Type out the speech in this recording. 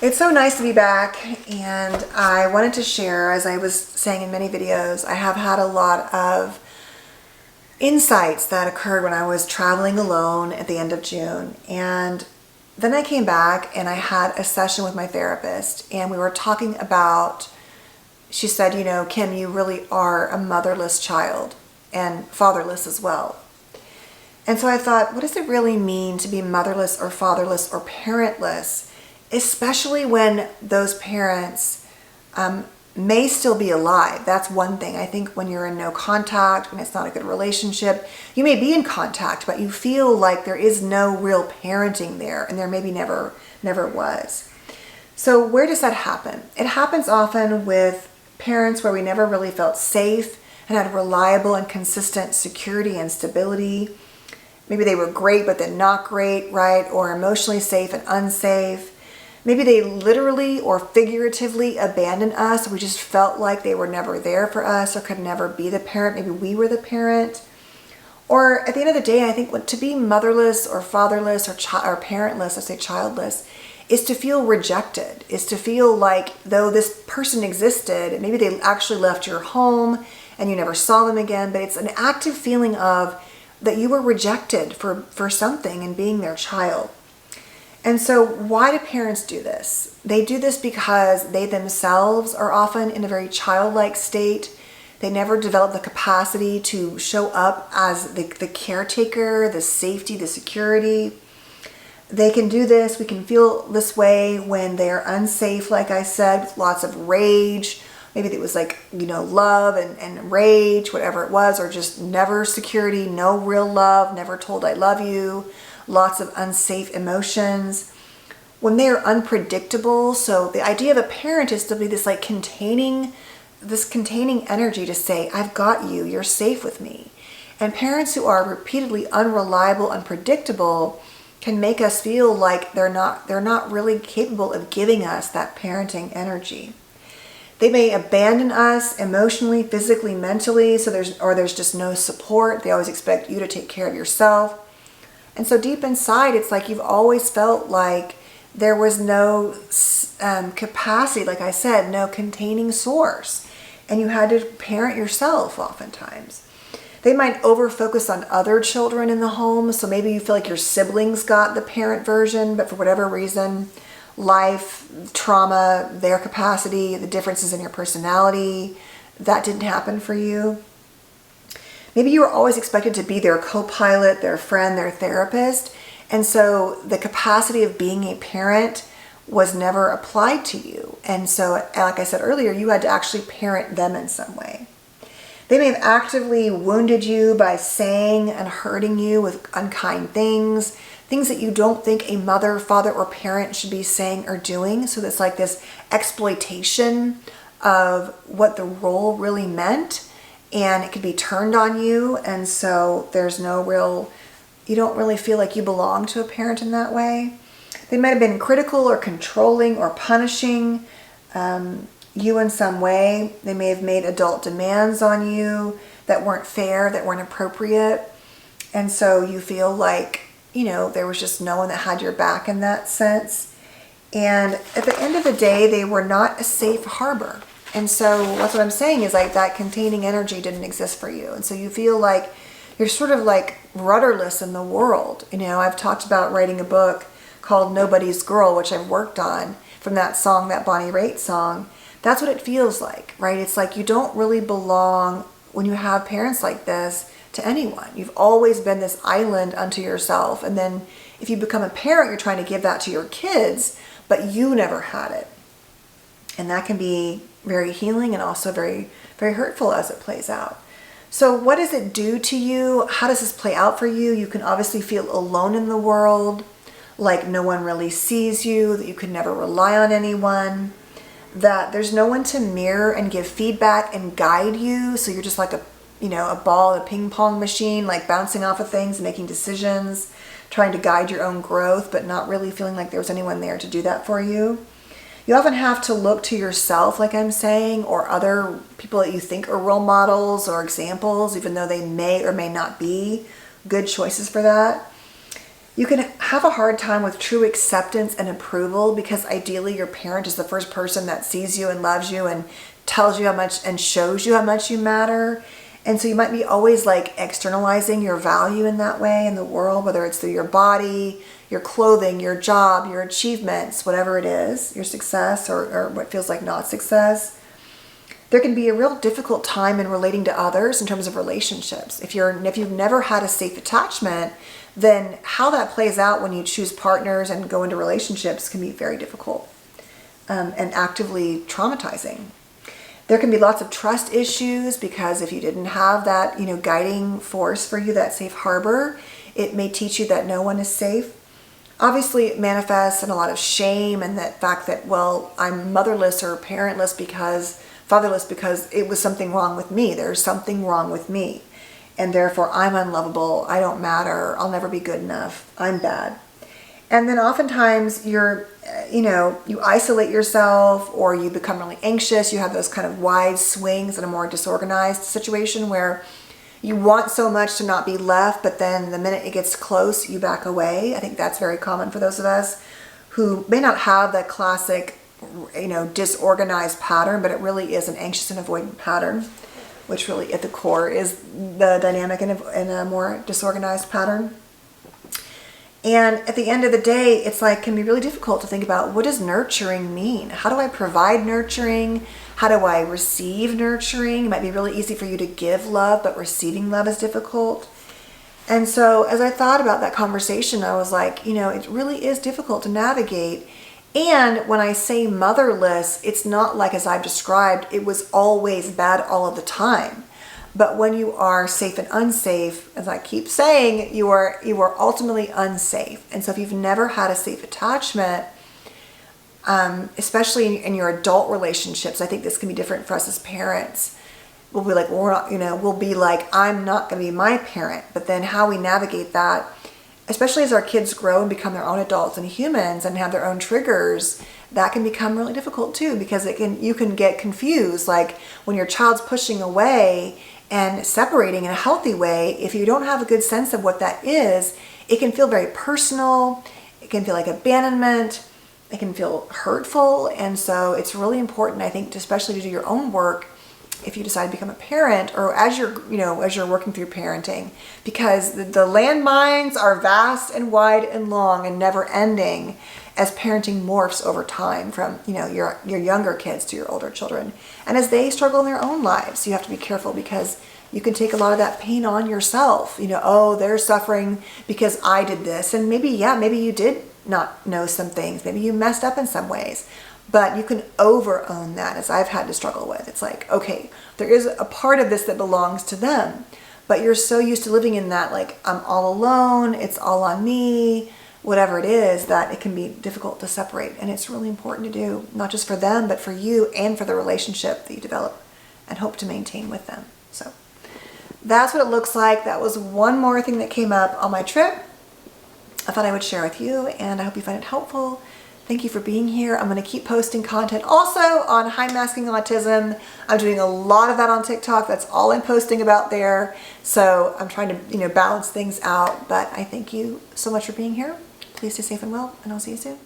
It's so nice to be back, and I wanted to share, as I was saying in many videos, I have had a lot of insights that occurred when I was traveling alone at the end of June. And then I came back and I had a session with my therapist, and we were talking about, she said, you know, Kim, you really are a motherless child and fatherless as well. And so I thought, what does it really mean to be motherless or fatherless or parentless? Especially when those parents may still be alive. That's one thing. I think when you're in no contact, when it's not a good relationship, you may be in contact, but you feel like there is no real parenting there, and there maybe never was. So where does that happen? It happens often with parents where we never really felt safe and had reliable and consistent security and stability. Maybe they were great, but then not great, right? Or emotionally safe and unsafe. Maybe they literally or figuratively abandoned us. We just felt like they were never there for us or could never be the parent. Maybe we were the parent. Or at the end of the day, I think to be motherless or fatherless or parentless, let's say childless, is to feel rejected, is to feel like though this person existed, maybe they actually left your home and you never saw them again, but it's an active feeling of that you were rejected for something and being their child. And so why do parents do this? They do this because they themselves are often in a very childlike state. They never develop the capacity to show up as the caretaker, the safety, the security. They can do this. We can feel this way when they're unsafe, like I said, with lots of rage. Maybe it was like, you know, love and rage, whatever it was, or just never security, no real love, never told I love you. Lots of unsafe emotions. When they are unpredictable, so the idea of a parent is to be this like containing energy to say, I've got you, you're safe with me. And parents who are repeatedly unreliable, unpredictable can make us feel like they're not really capable of giving us that parenting energy. They may abandon us emotionally, physically, mentally, so there's just no support. They always expect you to take care of yourself. And so deep inside, it's like you've always felt like there was no capacity, like I said, no containing source. And you had to parent yourself oftentimes. They might over-focus on other children in the home. So maybe you feel like your siblings got the parent version, but for whatever reason, life, trauma, their capacity, the differences in your personality, that didn't happen for you. Maybe you were always expected to be their co-pilot, their friend, their therapist. And so the capacity of being a parent was never applied to you. And so, like I said earlier, you had to actually parent them in some way. They may have actively wounded you by saying and hurting you with unkind things that you don't think a mother, father, or parent should be saying or doing. So it's like this exploitation of what the role really meant. And it could be turned on you, and so you don't really feel like you belong to a parent in that way. They might have been critical or controlling or punishing you in some way. They may have made adult demands on you that weren't fair, that weren't appropriate. And so you feel like, you know, there was just no one that had your back in that sense. And at the end of the day, they were not a safe harbor. And so that's what I'm saying is like that containing energy didn't exist for you. And so you feel like you're sort of like rudderless in the world. You know, I've talked about writing a book called Nobody's Girl, which I've worked on from that song, that Bonnie Raitt song. That's what it feels like, right? It's like you don't really belong when you have parents like this to anyone. You've always been this island unto yourself. And then if you become a parent, you're trying to give that to your kids, but you never had it. And that can be very healing and also very, very hurtful as it plays out. So what does it do to you? How does this play out for you? You can obviously feel alone in the world, like no one really sees you, that you could never rely on anyone, that there's no one to mirror and give feedback and guide you. So you're just like a ball, a ping pong machine, like bouncing off of things, making decisions, trying to guide your own growth, but not really feeling like there's anyone there to do that for you. You often have to look to yourself, like I'm saying, or other people that you think are role models or examples, even though they may or may not be good choices for that. You can have a hard time with true acceptance and approval because ideally your parent is the first person that sees you and loves you and tells you how much and shows you how much you matter. And so you might be always like externalizing your value in that way in the world, whether it's through your body, your clothing, your job, your achievements, whatever it is, your success or what feels like not success. There can be a real difficult time in relating to others in terms of relationships. If you've never had a safe attachment, then how that plays out when you choose partners and go into relationships can be very difficult and actively traumatizing. There can be lots of trust issues because if you didn't have that, guiding force for you, that safe harbor, it may teach you that no one is safe. Obviously, it manifests in a lot of shame and that fact that, well, I'm motherless or parentless fatherless because it was something wrong with me. There's something wrong with me. And therefore, I'm unlovable. I don't matter. I'll never be good enough. I'm bad. And then oftentimes you isolate yourself or you become really anxious. You have those kind of wide swings in a more disorganized situation where you want so much to not be left, but then the minute it gets close, you back away. I think that's very common for those of us who may not have that classic, disorganized pattern, but it really is an anxious and avoidant pattern, which really at the core is the dynamic in a more disorganized pattern. And at the end of the day, it's can be really difficult to think about, what does nurturing mean? How do I provide nurturing? How do I receive nurturing? It might be really easy for you to give love, but receiving love is difficult. And so as I thought about that conversation, I was like, it really is difficult to navigate. And when I say motherless, it's not like, as I've described, it was always bad all of the time. But when you are safe and unsafe, as I keep saying, you are ultimately unsafe. And so if you've never had a safe attachment, especially in your adult relationships, I think this can be different for us as parents. We'll be like, well, we're not, we'll be like, I'm not going to be my parent. But then how we navigate that, especially as our kids grow and become their own adults and humans and have their own triggers, that can become really difficult too, because you can get confused. Like when your child's pushing away and separating in a healthy way, if you don't have a good sense of what that is, it can feel very personal. It can feel like abandonment. It can feel hurtful. And so it's really important, I think, especially to do your own work if you decide to become a parent or as you're working through parenting, because the landmines are vast and wide and long and never ending as parenting morphs over time from, your younger kids to your older children. And as they struggle in their own lives, you have to be careful because you can take a lot of that pain on yourself. Oh, they're suffering because I did this. And maybe you did not know some things. Maybe you messed up in some ways. But you can over-own that, as I've had to struggle with. It's like, okay, there is a part of this that belongs to them. But you're so used to living in that, like, I'm all alone, it's all on me, whatever it is, that it can be difficult to separate. And it's really important to do, not just for them, but for you and for the relationship that you develop and hope to maintain with them. So that's what it looks like. That was one more thing that came up on my trip. I thought I would share with you, and I hope you find it helpful. Thank you for being here. I'm going to keep posting content also on high masking autism. I'm doing a lot of that on TikTok. That's all I'm posting about there. So I'm trying to, balance things out. But I thank you so much for being here. Please stay safe and well, and I'll see you soon.